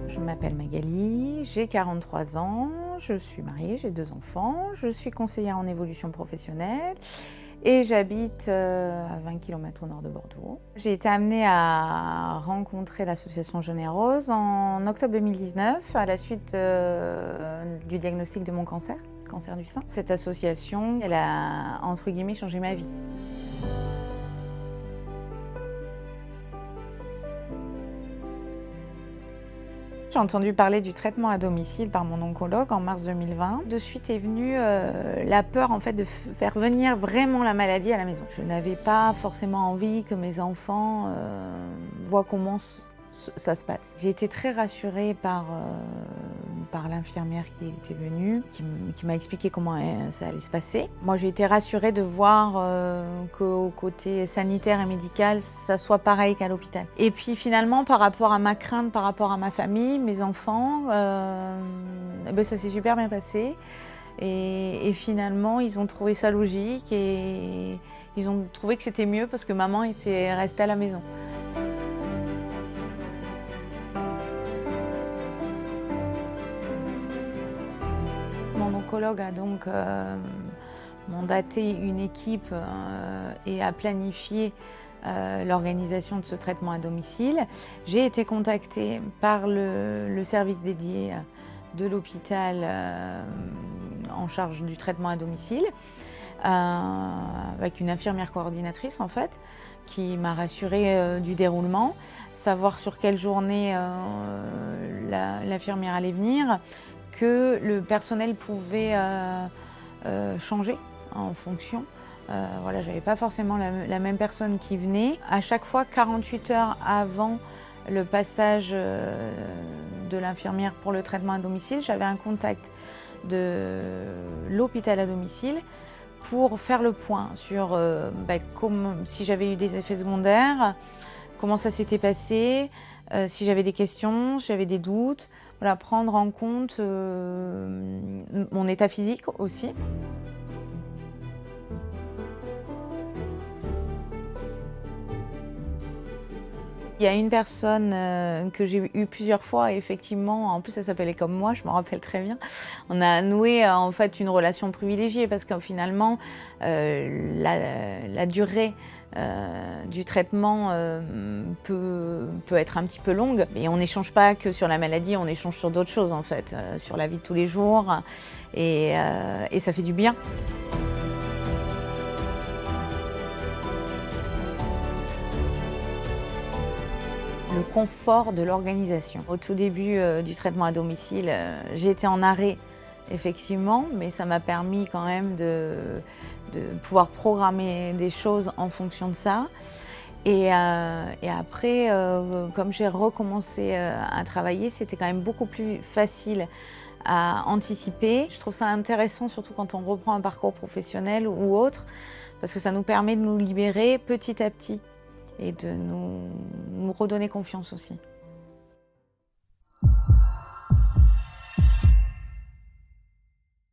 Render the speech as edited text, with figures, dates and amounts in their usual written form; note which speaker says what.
Speaker 1: Je m'appelle Magali, j'ai 43 ans, je suis mariée, j'ai 2 enfants, je suis conseillère en évolution professionnelle et j'habite à 20 km au nord de Bordeaux. J'ai été amenée à rencontrer l'association Jeune-et-Rose en octobre 2019 à la suite du diagnostic de mon cancer du sein. Cette association, elle a entre guillemets changé ma vie. J'ai entendu parler du traitement à domicile par mon oncologue en mars 2020. De suite est venue la peur en fait, de faire venir vraiment la maladie à la maison. Je n'avais pas forcément envie que mes enfants voient comment ça se passe. J'ai été très rassurée par l'infirmière qui était venue, qui m'a expliqué comment ça allait se passer. Moi, j'ai été rassurée de voir qu'au côté sanitaire et médical, ça soit pareil qu'à l'hôpital. Et puis finalement, par rapport à ma crainte, par rapport à ma famille, mes enfants, ça s'est super bien passé. Et finalement, ils ont trouvé ça logique et ils ont trouvé que c'était mieux parce que maman était restée à la maison. Mon oncologue a donc mandaté une équipe et a planifié l'organisation de ce traitement à domicile. J'ai été contactée par le service dédié de l'hôpital en charge du traitement à domicile, avec une infirmière coordinatrice en fait, qui m'a rassurée du déroulement, savoir sur quelle journée l'infirmière allait venir, que le personnel pouvait changer en fonction. Voilà, j'avais pas forcément la même personne qui venait. À chaque fois, 48 heures avant le passage de l'infirmière pour le traitement à domicile, j'avais un contact de l'hôpital à domicile pour faire le point sur si j'avais eu des effets secondaires, comment ça s'était passé, si j'avais des questions, si j'avais des doutes, voilà, prendre en compte mon état physique aussi. Il y a une personne que j'ai eue plusieurs fois et effectivement, en plus elle s'appelait comme moi, je me rappelle très bien. On a noué en fait une relation privilégiée parce que finalement la durée du traitement peut être un petit peu longue. Et on n'échange pas que sur la maladie, on échange sur d'autres choses en fait, sur la vie de tous les jours et ça fait du bien. Le confort de l'organisation. Au tout début du traitement à domicile, j'ai été en arrêt, effectivement, mais ça m'a permis quand même de pouvoir programmer des choses en fonction de ça. Et après, comme j'ai recommencé à travailler, c'était quand même beaucoup plus facile à anticiper. Je trouve ça intéressant, surtout quand on reprend un parcours professionnel ou autre, parce que ça nous permet de nous libérer petit à petit et de nous redonner confiance aussi.